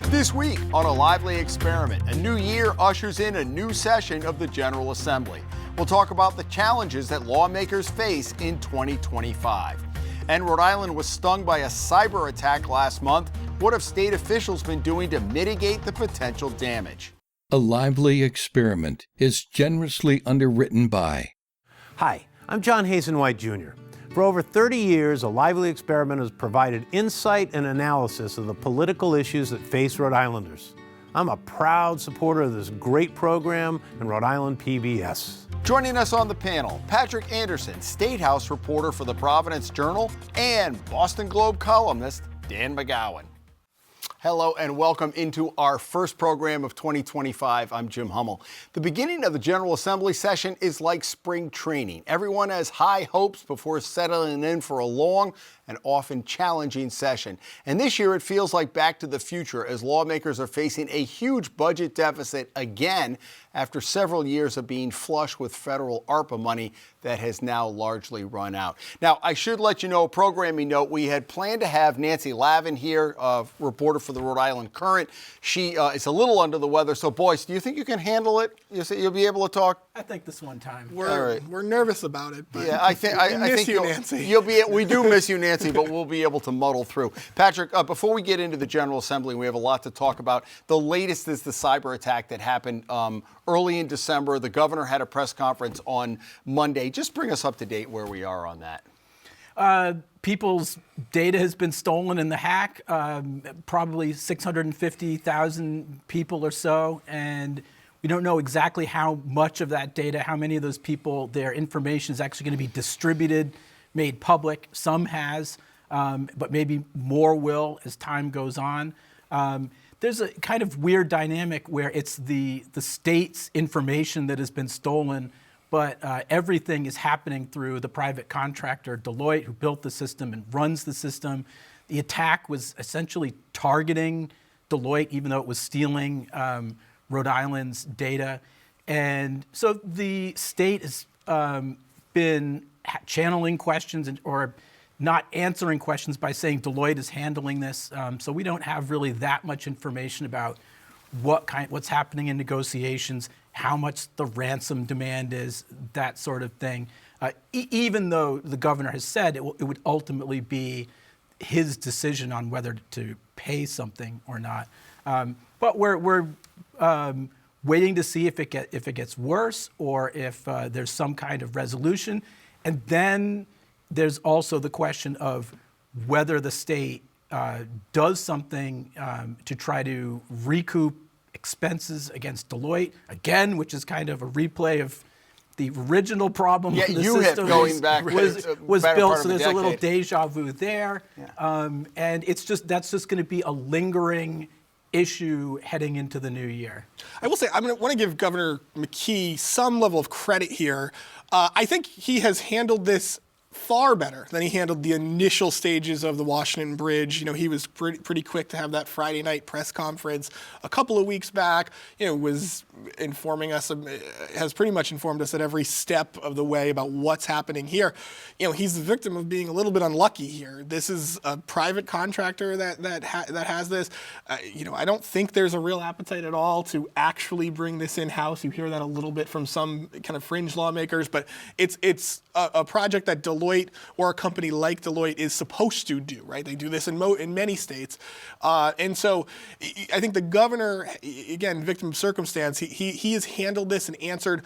This week on A Lively Experiment, a new year ushers in a new session of the General Assembly. We'll talk about the challenges that lawmakers face in 2025. And Rhode Island was stung by a cyber attack last month. What have state officials been doing to mitigate the potential damage? A Lively Experiment is generously underwritten by... Hi, I'm John Hazen-White Jr. For over 30 years, A Lively Experiment has provided insight and analysis of the political issues that face Rhode Islanders. I'm a proud supporter of this great program and Rhode Island PBS. Joining us on the panel, Patrick Anderson, State House reporter for the Providence Journal, and Boston Globe columnist Dan McGowan. Hello and welcome into our first program of 2025. I'm Jim Hummel. The beginning of the General Assembly session is like spring training. Everyone has high hopes before settling in for a long and often challenging session. And this year it feels like back to the future as lawmakers are facing a huge budget deficit again after several years of being flush with federal ARPA money that has now largely run out. Now, I should let you know, a programming note, we had planned to have Nancy Lavin here, a reporter for the Rhode Island Current. She is a little under the weather, so Boyce, do you think you can handle it? You'll be able to talk? I think this one time. We're nervous about it, but yeah, I think Nancy. We do miss you, Nancy, but we'll be able to muddle through. Patrick, before we get into the General Assembly, we have a lot to talk about. The latest is the cyber attack that happened early in December. The governor had a press conference on Monday. Just bring us up to date where we are on that. People's data has been stolen in the hack, probably 650,000 people or so, and we don't know exactly how much of that data, how many of those people, their information is actually going to be distributed, made public. Some has, but maybe more will as time goes on. There's a kind of weird dynamic where it's the state's information that has been stolen, but everything is happening through the private contractor, Deloitte, who built the system and runs the system. The attack was essentially targeting Deloitte, even though it was stealing Rhode Island's data. And so the state has been channeling questions or not answering questions by saying Deloitte is handling this. So we don't have really that much information about what's happening in negotiations, how much the ransom demand is, that sort of thing. Even though the governor has said it would ultimately be his decision on whether to pay something or not. But we're waiting to see if it gets worse or if there's some kind of resolution. And then there's also the question of whether the state does something to try to recoup expenses against Deloitte, again, which is kind of a replay of the original problem. Yeah, the system going back was built, so there's a little decade. deja vu there. Yeah. And that's just going to be a lingering issue heading into the new year. I will say, I want to give Governor McKee some level of credit here. I think he has handled this far better than he handled the initial stages of the Washington Bridge. He was pretty quick to have that Friday night press conference a couple of weeks back. Was informing us, has pretty much informed us at every step of the way about what's happening here. He's the victim of being a little bit unlucky here. This is a private contractor that has this. I don't think there's a real appetite at all to actually bring this in-house. You hear that a little bit from some kind of fringe lawmakers, but it's a project that Deloitte or a company like Deloitte is supposed to do, right? They do this in many states. And so I think the governor, again, victim of circumstance, he has handled this and answered,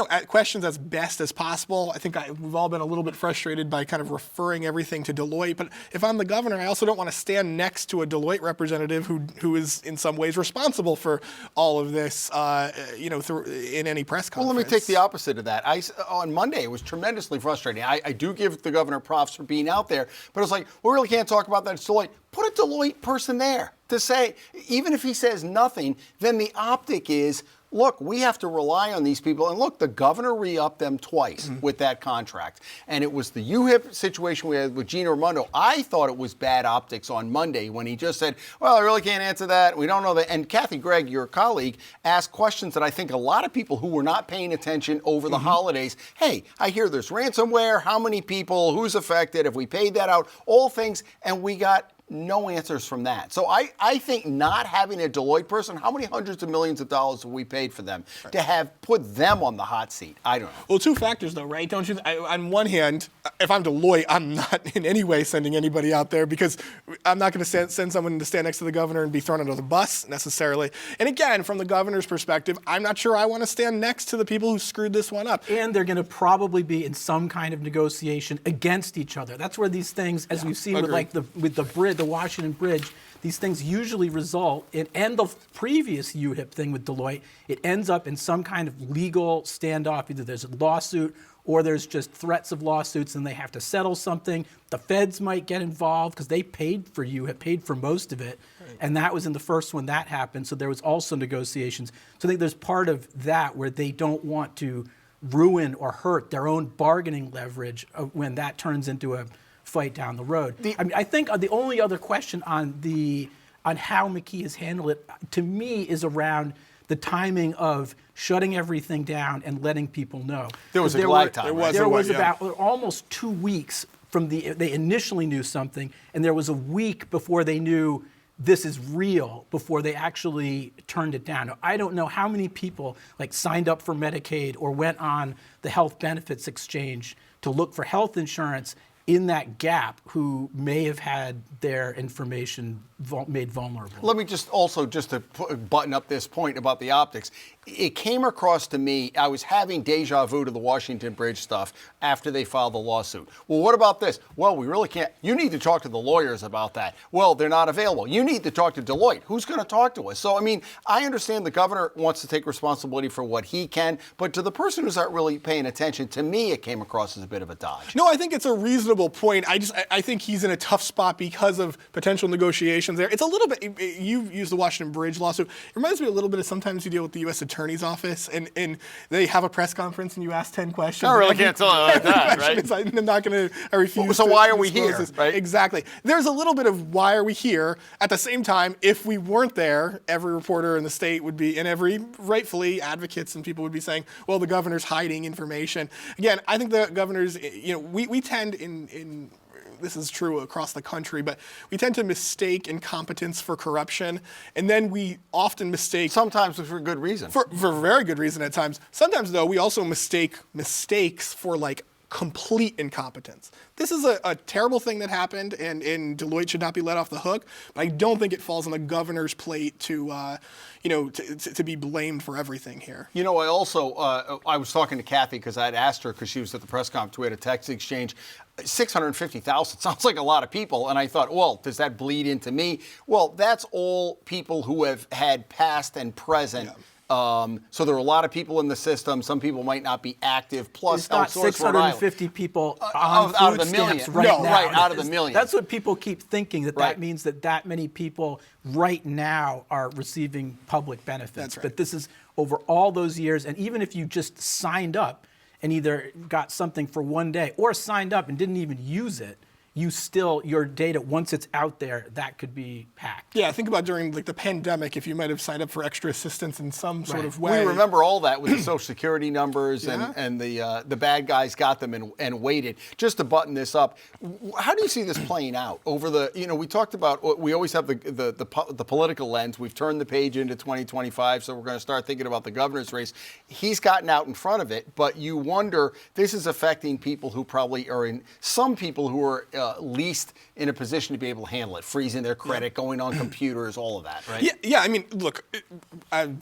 at questions as best as possible. I think we've all been a little bit frustrated by kind of referring everything to Deloitte. But if I'm the governor, I also don't want to stand next to a Deloitte representative who is in some ways responsible for all of this, in any press conference. Well, let me take the opposite of that. On Monday, it was tremendously frustrating. I do give the governor props for being out there, but it's like, we really can't talk about that. It's Deloitte. Put a Deloitte person there to say, even if he says nothing, then the optic is, look, we have to rely on these people. And look, the governor re-upped them twice with that contract. And it was the UHIP situation we had with Gina Raimondo. I thought it was bad optics on Monday when he just said, well, I really can't answer that. We don't know that. And Kathy Gregg, your colleague, asked questions that I think a lot of people who were not paying attention over the holidays, hey, I hear there's ransomware. How many people? Who's affected? Have we paid that out? All things. And we got no answers from that. So I think not having a Deloitte person, how many hundreds of millions of dollars have we paid for them to have put them on the hot seat? I don't know. Well, two factors though, right? Don't you? On one hand, if I'm Deloitte, I'm not in any way sending anybody out there because I'm not going to send someone to stand next to the governor and be thrown under the bus necessarily. And again, from the governor's perspective, I'm not sure I want to stand next to the people who screwed this one up. And they're going to probably be in some kind of negotiation against each other. That's where these things, as we've seen with the bridge, the Washington Bridge, these things usually result in, and the previous UHIP thing with Deloitte, it ends up in some kind of legal standoff. Either there's a lawsuit or there's just threats of lawsuits and they have to settle something. The feds might get involved because they paid for UHIP, paid for most of it. Right. And that was in the first one that happened. So there was also negotiations. So I think there's part of that where they don't want to ruin or hurt their own bargaining leverage when that turns into a fight down the road. I think the only other question on how McKee has handled it, to me, is around the timing of shutting everything down and letting people know. There was a lag time. There was about almost 2 weeks from they initially knew something, and there was a week before they knew this is real, before they actually turned it down. Now, I don't know how many people signed up for Medicaid or went on the health benefits exchange to look for health insurance in that gap who may have had their information made vulnerable. Let me just to button up this point about the optics. It came across to me, I was having deja vu to the Washington Bridge stuff after they filed the lawsuit. Well, what about this? Well, we really can't. You need to talk to the lawyers about that. Well, they're not available. You need to talk to Deloitte. Who's going to talk to us? So, I mean, I understand the governor wants to take responsibility for what he can, but to the person who's not really paying attention, to me, it came across as a bit of a dodge. No, I think it's a reasonable point. I think he's in a tough spot because of potential negotiations there. It's a little bit, you've used the Washington Bridge lawsuit. It reminds me a little bit of sometimes you deal with the U.S. Attorney's Office and they have a press conference and you ask 10 questions. I really can't tell you like that, right? I'm not going to refuse. So why are we here, right? Exactly. There's a little bit of why are we here. At the same time, if we weren't there, every reporter in the state would be, and every rightfully advocates and people would be saying, well, the governor's hiding information. Again, I think the governor's, we tend in this is true across the country, but we tend to mistake incompetence for corruption, and then we often mistake... Sometimes for good reason. For very good reason at times. Sometimes, though, we also mistake mistakes for, complete incompetence. This is a terrible thing that happened, and Deloitte should not be let off the hook, but I don't think it falls on the governor's plate to be blamed for everything here. I also, I was talking to Kathy because I had asked her, because she was at the press conference, we had a text exchange. 650,000 sounds like a lot of people. And I thought, well, does that bleed into me? Well, that's all people who have had past and present. Yeah. So there are a lot of people in the system. Some people might not be active. Plus, it's not 650 people on out of the stamps million. right No, now. right, out of the million. That's what people keep thinking, that means that many people right now are receiving public benefits. That's right. But this is over all those years. And even if you just signed up and either got something for one day or signed up and didn't even use it, your data, once it's out there, that could be hacked. Yeah, think about during the pandemic, if you might have signed up for extra assistance in some sort of way. We remember all that with the Social Security numbers and the bad guys got them and waited. Just to button this up, how do you see this playing out over we talked about, we always have the political lens. We've turned the page into 2025, so we're going to start thinking about the governor's race. He's gotten out in front of it, but you wonder, this is affecting people who probably are some people who are least in a position to be able to handle it, freezing their credit, going on computers, all of that, right? Yeah. I mean, look,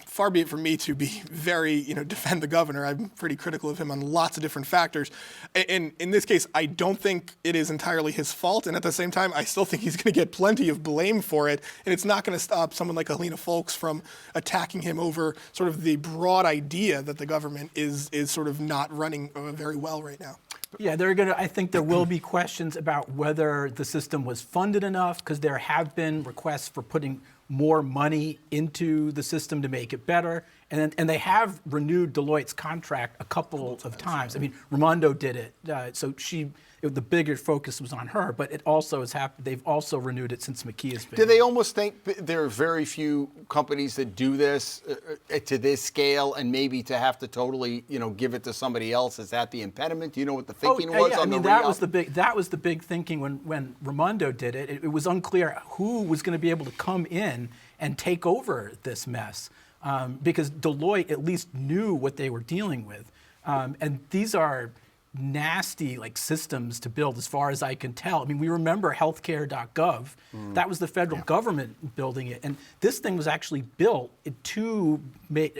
far be it from me to be very, defend the governor. I'm pretty critical of him on lots of different factors. And in this case, I don't think it is entirely his fault. And at the same time, I still think he's going to get plenty of blame for it. And it's not going to stop someone like Helena Folks from attacking him over sort of the broad idea that the government is sort of not running very well right now. Yeah, I think there will be questions about whether the system was funded enough, because there have been requests for putting more money into the system to make it better. And they have renewed Deloitte's contract a couple of times. I mean, Raimondo did it. So she the bigger focus was on her. But it also has happened. They've also renewed it since McKee has been. Do they almost think there are very few companies that do this to this scale, and maybe to have to totally, give it to somebody else? Is that the impediment? Do you know what the thinking was on that was the big thinking when Raimondo did it. It was unclear who was going to be able to come in and take over this mess, because Deloitte at least knew what they were dealing with, and these are nasty systems to build, as far as I can tell. I mean, we remember healthcare.gov. That was the federal government building it, and this thing was actually built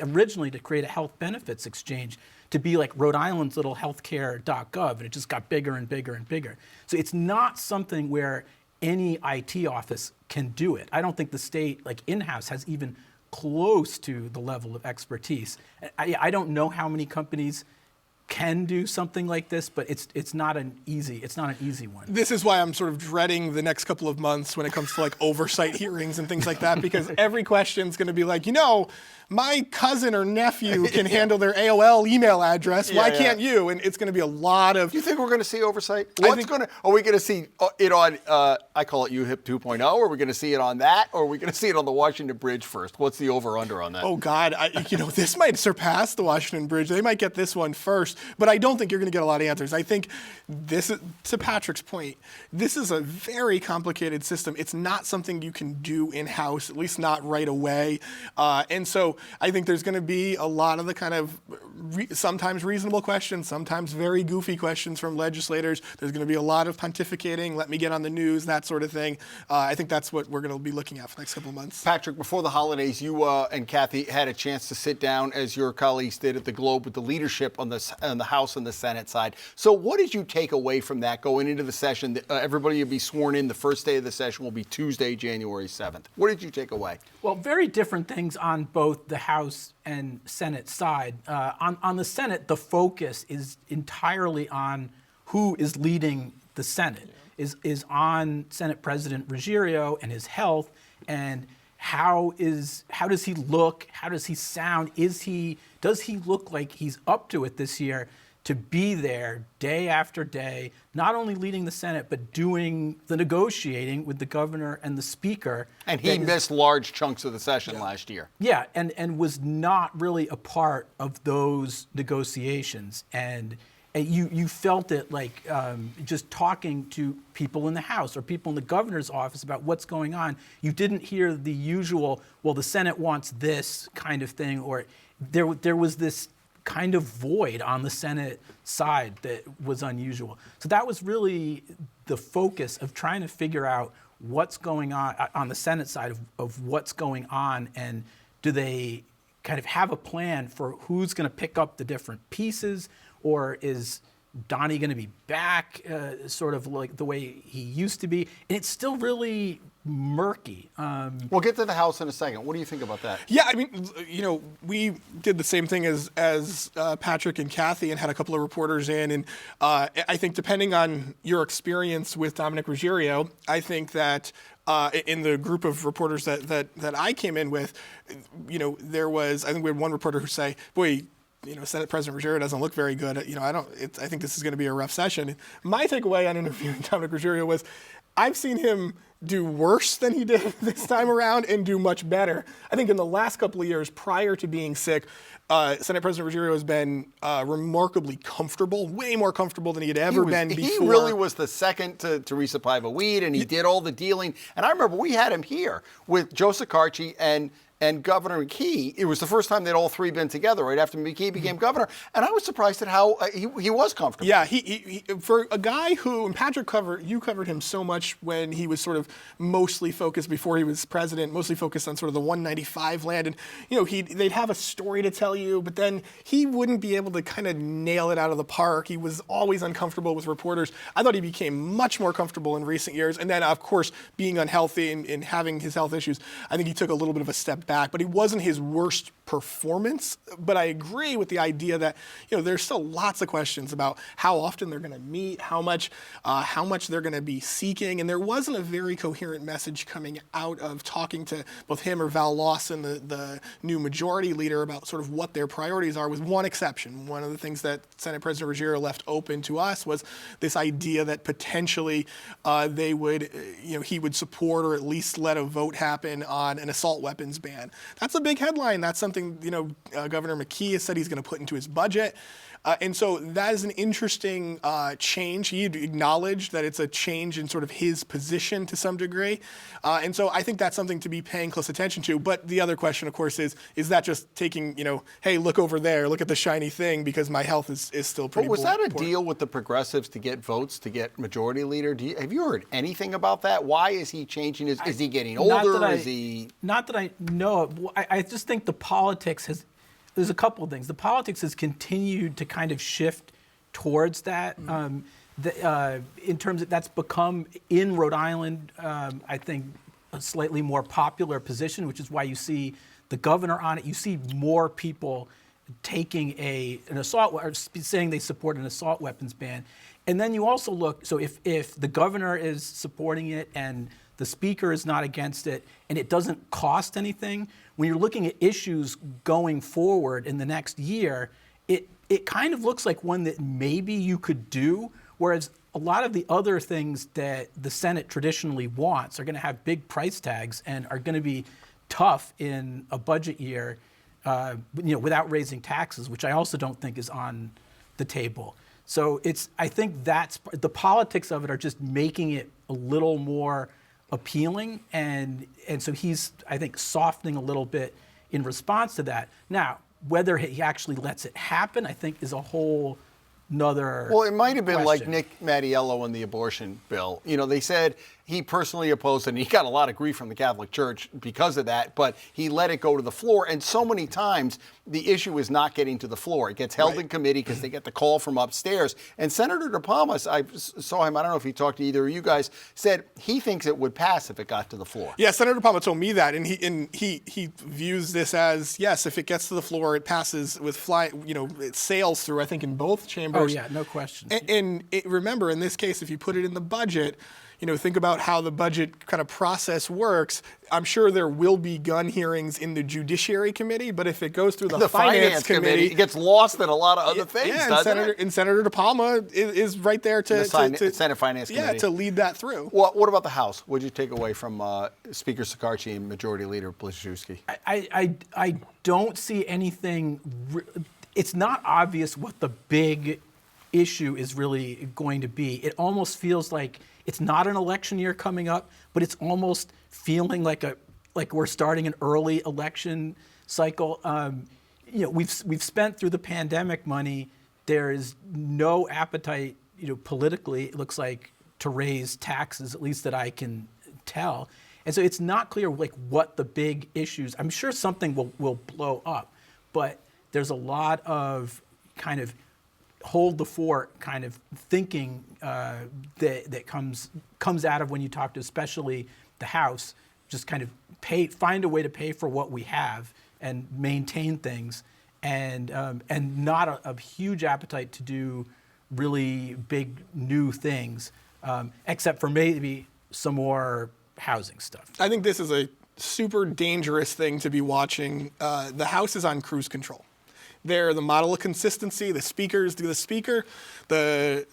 originally to create a health benefits exchange, to be like Rhode Island's little healthcare.gov, and it just got bigger and bigger and bigger. So it's not something where any IT office can do it. I don't think the state, in-house, has even close to the level of expertise. I don't know how many companies can do something like this, but it's not an easy one. This is why I'm sort of dreading the next couple of months when it comes to oversight hearings and things like that, because every question is going to be my cousin or nephew can handle their AOL email address. Why can't you? And it's going to be a lot of. Do you think we're going to see oversight? Are we going to see it on? I call it UHIP 2.0. Are we going to see it on that, or are we going to see it on the Washington Bridge first? What's the over/under on that? Oh God, this might surpass the Washington Bridge. They might get this one first, but I don't think you're going to get a lot of answers. I think this, to Patrick's point, this is a very complicated system. It's not something you can do in-house, at least not right away, and so I think there's going to be a lot of the kind of sometimes reasonable questions, sometimes very goofy questions from legislators. There's going to be a lot of pontificating, let me get on the news, that sort of thing. I think that's what we're going to be looking at for the next couple of months. Patrick, before the holidays, you and Kathy had a chance to sit down, as your colleagues did at the Globe, with the leadership on the House and the Senate side. So what did you take away from that going into the session? Everybody will be sworn in. The first day of the session will be Tuesday, January 7th. What did you take away? Well, very different things on both the House and Senate side. On the Senate, the focus is entirely on who is leading the Senate, is on Senate President Ruggiero and his health, and how does he look? How does he sound? Does he look like he's up to it this year to be there day after day, not only leading the Senate, but doing the negotiating with the governor and the speaker? And he missed large chunks of the session last year. Yeah, and was not really a part of those negotiations. And you felt it just talking to people in the House or people in the governor's office about what's going on. You didn't hear the usual, well, the Senate wants this kind of thing, or there was this kind of void on the Senate side that was unusual. So that was really the focus of trying to figure out what's going on the Senate side of what's going on, and do they kind of have a plan for who's going to pick up the different pieces, or is Donnie going to be back sort of like the way he used to be? And it's still really murky. We'll get to the House in a second. What do you think about that? Yeah, I mean, we did the same thing as Patrick and Kathy, and had a couple of reporters in. And I think depending on your experience with Dominic Ruggiero, I think that in the group of reporters that I came in with, I think we had one reporter who say, boy, Senate President Ruggiero doesn't look very good. I think this is going to be a rough session. My takeaway on interviewing Dominic Ruggiero was, I've seen him do worse than he did this time around and do much better. I think in the last couple of years prior to being sick, Senate President Ruggiero has been remarkably comfortable, way more comfortable than he had ever been before. He really was the second to Teresa Paiva-Weed, and he did all the dealing. And I remember we had him here with Joe Sicarci and Governor McKee. It was the first time they'd all three been together right after McKee became governor. And I was surprised at how he was comfortable. Yeah, he for a guy who, and Patrick you covered him so much when he was sort of mostly focused, before he was president, mostly focused on sort of the 195 land. And, they'd have a story to tell you, but then he wouldn't be able to kind of nail it out of the park. He was always uncomfortable with reporters. I thought he became much more comfortable in recent years. And then, of course, being unhealthy and having his health issues, I think he took a little bit of a step back, but it wasn't his worst performance. But I agree with the idea that, there's still lots of questions about how often they're going to meet, how much they're going to be seeking. And there wasn't a very coherent message coming out of talking to both him or Val Lawson, the new majority leader, about sort of what their priorities are, with one exception. One of the things that Senate President Ruggiero left open to us was this idea that potentially they would, he would support or at least let a vote happen on an assault weapons ban. That's a big headline. That's something, Governor McKee has said he's going to put into his budget. And so that is an interesting change. He acknowledged that it's a change in sort of his position to some degree. And so I think that's something to be paying close attention to. But the other question, of course, is that just taking, hey, look over there, look at the shiny thing, because my health is still pretty But was that a poor. deal with the progressives to get votes, to get majority leader? Have you heard anything about that? Why is he changing his, is he getting older? Not that I know of. I just think the politics there's a couple of things. The politics has continued to kind of shift towards that. In terms of that's become, in Rhode Island, I think, a slightly more popular position, which is why you see the governor on it. You see more people taking an assault, or saying they support an assault weapons ban. And then you also look, so if the governor is supporting it and the speaker is not against it, and it doesn't cost anything, when you're looking at issues going forward in the next year, it kind of looks like one that maybe you could do, whereas a lot of the other things that the Senate traditionally wants are going to have big price tags and are going to be tough in a budget year, without raising taxes, which I also don't think is on the table. So I think that's the politics of it are just making it a little more appealing, and so he's, I think, softening a little bit in response to that. Now, whether he actually lets it happen, I think, is a whole nother Well, it might have been question. like Nick Mattiello in the abortion bill. They said he personally opposed it, and he got a lot of grief from the Catholic Church because of that, but he let it go to the floor. And so many times, the issue is not getting to the floor. It gets held in committee because they get the call from upstairs. And Senator DePalma, I saw him, I don't know if he talked to either of you guys, said he thinks it would pass if it got to the floor. Yeah, Senator DePalma told me that, and he views this as, yes, if it gets to the floor, it passes with it sails through, I think, in both chambers. Oh yeah, no question. And remember, in this case, if you put it in the budget, think about how the budget kind of process works. I'm sure there will be gun hearings in the Judiciary Committee, but if it goes through the Finance Committee, it gets lost in a lot of other things, doesn't it? And Senator DePalma is right there to Senate Finance Committee. Yeah, to lead that through. What about the House? What did you take away from Speaker Sikarczy and Majority Leader Blazewski? I don't see anything. It's not obvious what the big issue is really going to be. It almost feels like it's not an election year coming up, but it's almost feeling like we're starting an early election cycle. We've spent through the pandemic money. There is no appetite, politically, it looks like, to raise taxes, at least that I can tell. And so it's not clear what the big issues. I'm sure something will blow up, but there's a lot of kind of hold the fort kind of thinking that comes out of when you talk to especially the House, just kind of find a way to pay for what we have and maintain things, and not a huge appetite to do really big new things, except for maybe some more housing stuff. I think this is a super dangerous thing to be watching. The House is on cruise control. They're the model of consistency. The speakers do the speaker. The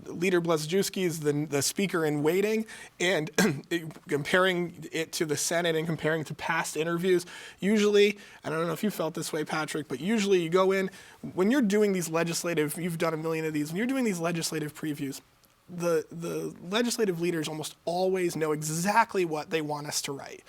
leader Blazewski is the speaker in waiting. And comparing it to the Senate and comparing to past interviews, usually, I don't know if you felt this way, Patrick, but usually you go in, when you're doing these legislative, you've done a million of these, when you're doing these legislative previews, the legislative leaders almost always know exactly what they want us to write.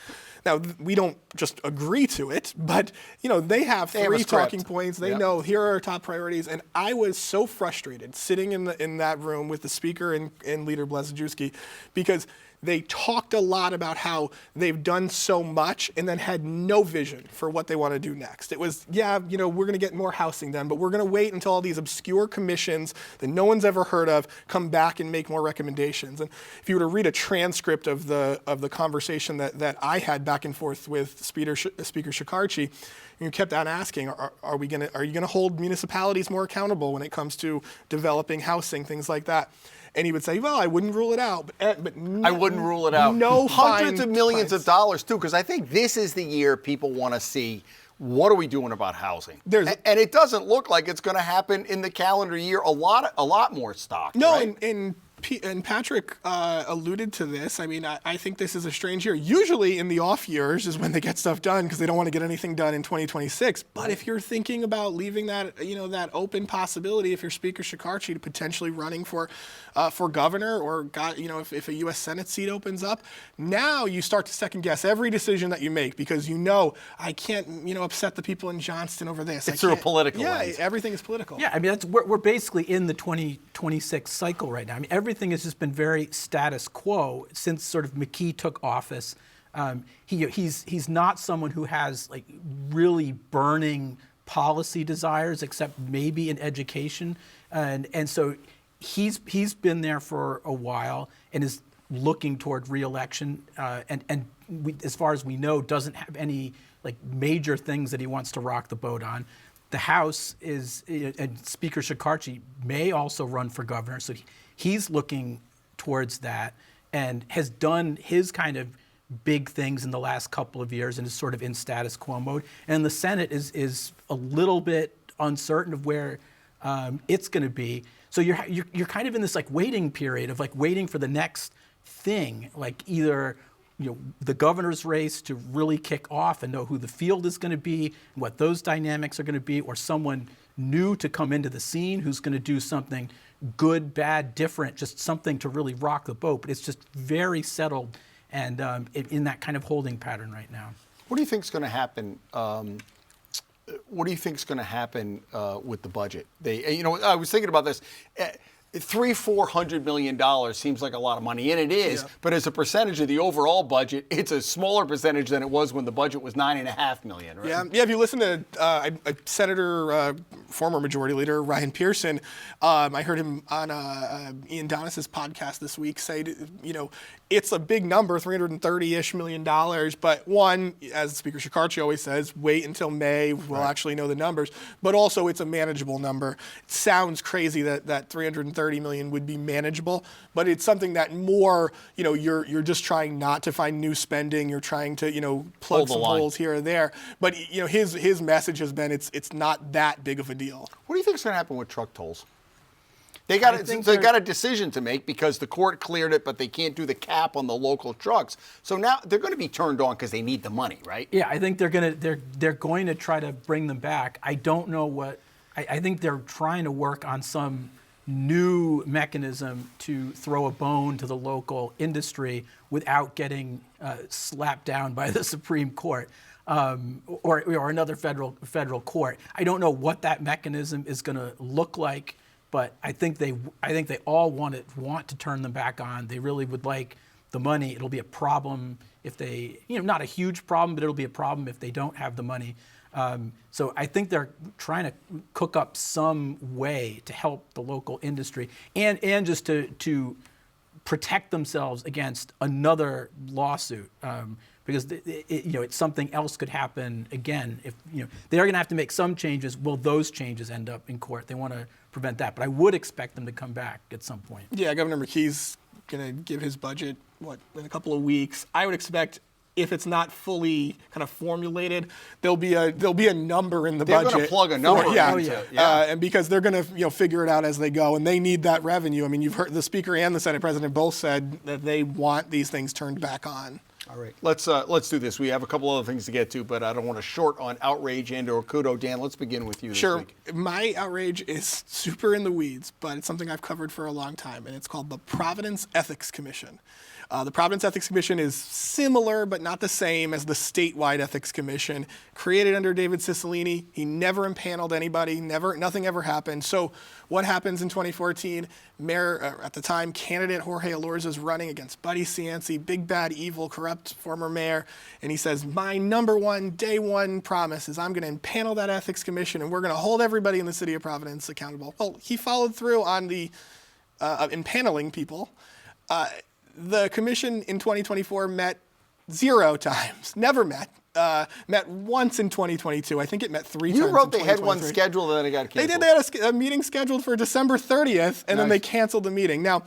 Now, we don't just agree to it, but they have three talking points. They know here are our top priorities. And I was so frustrated sitting in that room with the speaker and leader Blazewski, because they talked a lot about how they've done so much and then had no vision for what they want to do next. It was, we're going to get more housing done, but we're going to wait until all these obscure commissions that no one's ever heard of come back and make more recommendations. And if you were to read a transcript of the conversation that I had back and forth with Speaker Shekarchi, you kept on asking, are you going to hold municipalities more accountable when it comes to developing housing, things like that? And he would say, well, I wouldn't rule it out. But I wouldn't rule it out. No hundreds of millions fines. of dollars, too, because I think this is the year people want to see, what are we doing about housing? And it doesn't look like it's going to happen in the calendar year. A lot more stock. No, right? and Patrick alluded to this. I mean, I think this is a strange year. Usually in the off years is when they get stuff done because they don't want to get anything done in 2026. But if you're thinking about leaving that, that open possibility, if you're Speaker Shekarchi to potentially running for governor or if a U.S. Senate seat opens up, now you start to second guess every decision that you make because I can't upset the people in Johnston over this. It's through a political lens. Yeah, everything is political. Yeah, I mean we're basically in the 2026 cycle right now. I mean everything has just been very status quo since sort of McKee took office. He's not someone who has like really burning policy desires, except maybe in education, and so he's been there for a while and is looking toward re-election, and as far as we know, doesn't have any like major things that he wants to rock the boat on. The House and Speaker Shekarchi may also run for governor, so he's looking towards that and has done his kind of big things in the last couple of years and is sort of in status quo mode. And the Senate is a little bit uncertain of where it's going to be. So you're kind of in this like waiting period of like waiting for the next thing, like either the governor's race to really kick off and know who the field is going to be, what those dynamics are going to be, or someone new to come into the scene who's going to do something good, bad, different, just something to really rock the boat. But it's just very settled and in that kind of holding pattern right now. What do you think is going to happen? What do you think is going to happen with the budget? I was thinking about this. $400 million seems like a lot of money, and it is. Yeah. But as a percentage of the overall budget, it's a smaller percentage than it was when the budget was $9.5 million. Right? Yeah. If you listen to Senator, former Majority Leader Ryan Pearson, I heard him on Ian Donis's podcast this week say, it's a big number, $330-ish million. But one, as Speaker Shekarchi always says, wait until May. We'll actually know the numbers. But also, it's a manageable number. It sounds crazy that $330 million would be manageable, but it's something that more, you're just trying not to find new spending. You're trying to, plug some holes here or there. But his message has been it's not that big of a deal. What do you think is going to happen with truck tolls? They got a decision to make because the court cleared it, but they can't do the cap on the local trucks. So now they're going to be turned on because they need the money, right? Yeah, I think they're going to try to bring them back. I don't know what. I think they're trying to work on some new mechanism to throw a bone to the local industry without getting slapped down by the Supreme Court or another federal court. I don't know what that mechanism is going to look like, but I think they all want to turn them back on. They really would like the money. It'll be a problem if they, not a huge problem, but it'll be a problem if they don't have the money. So I think they're trying to cook up some way to help the local industry and just to protect themselves against another lawsuit because it's something else could happen again. If they're going to have to make some changes, will those changes end up in court? They want to prevent that, but I would expect them to come back at some point. Yeah, Governor McKee's going to give his budget in a couple of weeks. I would expect, if it's not fully kind of formulated, there'll be a number in the budget. They're going to plug a number. And because they're going to figure it out as they go, and they need that revenue. I mean, you've heard the Speaker and the Senate President both said that they want these things turned back on. All All right, let's do this. We have a couple other things to get to, but I don't want to short on outrage and/or kudo. Dan, let's begin with you this week. My outrage is super in the weeds, but it's something I've covered for a long time, and it's called the Providence Ethics Commission. The Providence Ethics Commission is similar but not the same as the statewide Ethics Commission created under David Cicilline. He never impaneled anybody, nothing ever happened. So what happens in 2014? Mayor, at the time, candidate Jorge Elorza is running against Buddy Cianci, big, bad, evil, corrupt former mayor, and he says, my number one, day one promise is I'm going to impanel that Ethics Commission and we're going to hold everybody in the city of Providence accountable. Well, he followed through on the impaneling people. The commission in 2024 met 0 times, never met. Met once in 2022. I think it met 3 times. You wrote they had one scheduled and then it got canceled. They did. They had a meeting scheduled for December 30th, and then they canceled the meeting. Now,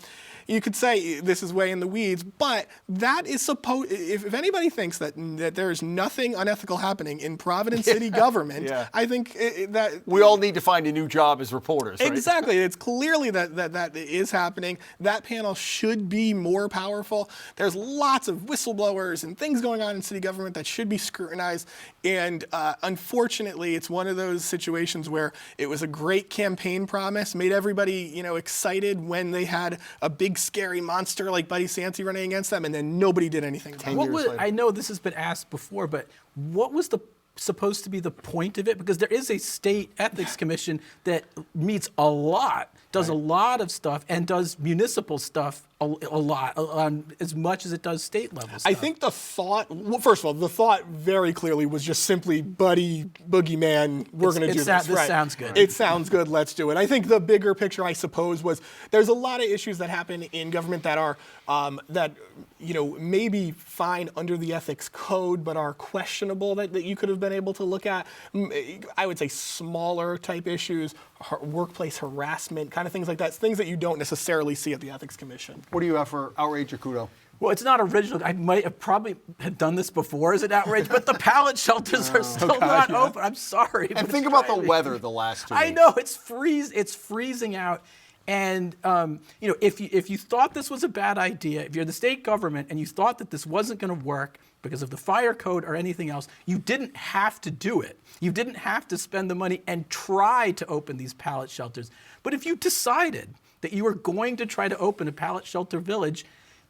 you could say this is way in the weeds, but that is supposed. If anybody thinks that there is nothing unethical happening in Providence city government, I think that we all need to find a new job as reporters. Right? Exactly. It's clearly that is happening. That panel should be more powerful. There's lots of whistleblowers and things going on in city government that should be scrutinized. And unfortunately, it's one of those situations where it was a great campaign promise, made everybody excited when they had a big scary monster like Buddy Cianci running against them, and then nobody did anything about it. I know this has been asked before, but what was supposed to be the point of it? Because there is a state ethics commission that meets a lot, does a lot of stuff, and does municipal stuff a lot, as much as it does state level stuff. I think the thought, well, first of all, the thought very clearly was just simply Buddy, Boogeyman, we're going to do this. This sounds good. It sounds good, let's do it. I think the bigger picture, I suppose, was there's a lot of issues that happen in government that are, maybe fine under the ethics code, but are questionable that you could have been able to look at. I would say smaller type issues, workplace harassment, kind of things like that, things that you don't necessarily see at the Ethics Commission. What do you have for outrage or kudo? Well, it's not original. I might have probably done this before as an outrage, but the pallet shelters are still not open. I'm sorry. And think about the weather the last 2 weeks. I know, it's freezing out. And if you thought this was a bad idea, if you're the state government and you thought that this wasn't going to work because of the fire code or anything else, you didn't have to do it. You didn't have to spend the money and try to open these pallet shelters. But if you decided that you were going to try to open a pallet shelter village,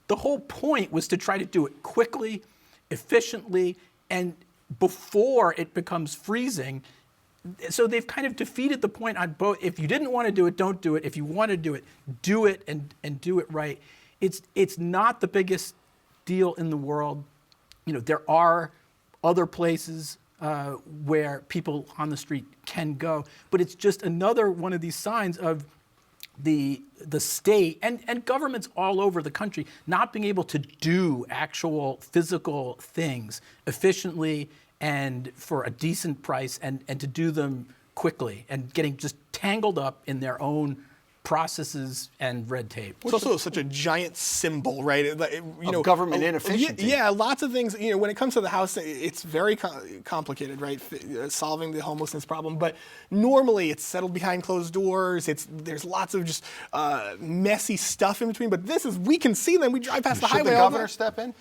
the whole point was to try to do it quickly, efficiently, and before it becomes freezing. So they've kind of defeated the point on both. If you didn't want to do it, don't do it. If you want to do it and do it right. It's not the biggest deal in the world. There are other places where people on the street can go, but it's just another one of these signs of the state and governments all over the country not being able to do actual physical things efficiently and for a decent price and to do them quickly and getting just tangled up in their own processes and red tape. It's also such a giant symbol, right? Of government inefficiency. Yeah, lots of things. When it comes to the House, it's very complicated, right? Solving the homelessness problem, but normally it's settled behind closed doors. There's lots of just messy stuff in between. But we can see them. We drive past the highway. Should the governor step in?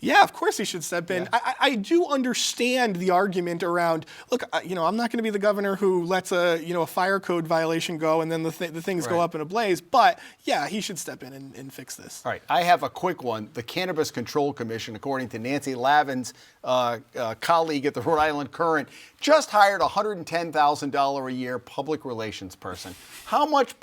Yeah, of course he should step in. Yeah. I do understand the argument around, look, I'm not going to be the governor who lets a fire code violation go and then the things go up in a blaze. But yeah, he should step in and fix this. All right, I have a quick one. The Cannabis Control Commission, according to Nancy Lavin's colleague at the Rhode Island Current, just hired a $110,000 a year public relations person. How much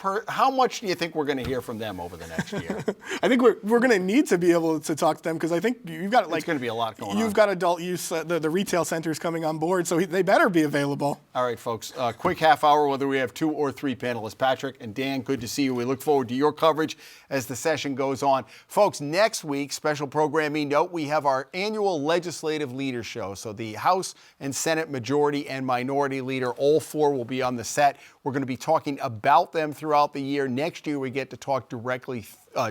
do you think we're going to hear from them over the next year? I think we're going to need to be able to talk to them because I think you've got it's going to be a lot going on. You've got adult use, the retail centers coming on board, so they better be available. All right, folks. Quick half hour, whether we have 2 or 3 panelists. Patrick and Dan, good to see you. We look forward to your coverage as the session goes on. Folks, next week, special programming note, we have our annual Legislative Leader Show. So the House and Senate Majority and Minority Leader, all 4 will be on the set. We're going to be talking about them throughout the year. Next year, we get to talk directly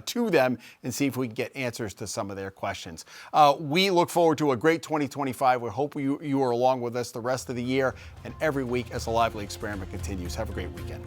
to them and see if we can get answers to some of their questions. We look forward to a great 2025. We hope you are along with us the rest of the year and every week as the Lively Experiment continues. Have a great weekend.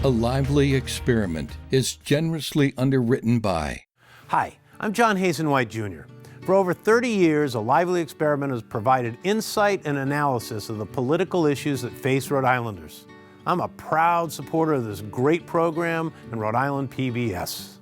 A Lively Experiment is generously underwritten by. Hi, I'm John Hazenwhite Jr. For over 30 years, A Lively Experiment has provided insight and analysis of the political issues that face Rhode Islanders. I'm a proud supporter of this great program and Rhode Island PBS.